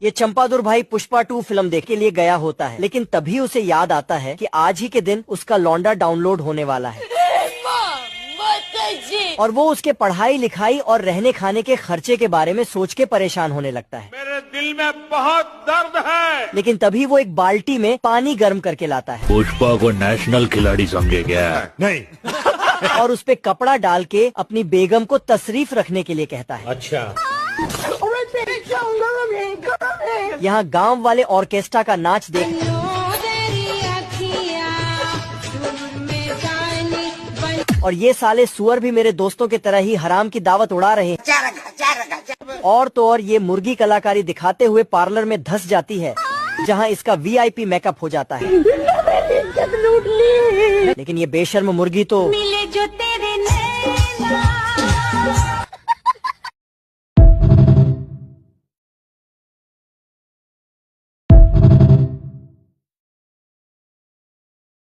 ये चंपादुर भाई पुष्पा 2 फिल्म देखने के लिए गया होता है, लेकिन तभी उसे याद आता है कि आज ही के दिन उसका लौंडा डाउनलोड होने वाला है और वो उसके पढ़ाई लिखाई और रहने खाने के खर्चे के बारे में सोच के परेशान होने लगता है। मेरे दिल में बहुत दर्द है। लेकिन तभी वो एक बाल्टी में पानी गर्म करके लाता है। पुष्पा को नेशनल खिलाड़ी समझे क्या? नहीं। और उस पे कपड़ा डाल के अपनी बेगम को तशरीफ रखने के लिए कहता है। अच्छा। यहाँ गांव वाले ऑर्केस्ट्रा का नाच देख और ये साले सुअर भी मेरे दोस्तों की तरह ही हराम की दावत उड़ा रहे हैं। और तो और ये मुर्गी कलाकारी दिखाते हुए पार्लर में धंस जाती है, जहाँ इसका VIP मेकअप हो जाता है। लेकिन ये बेशर्म मुर्गी तो मिले जो तेरे नैना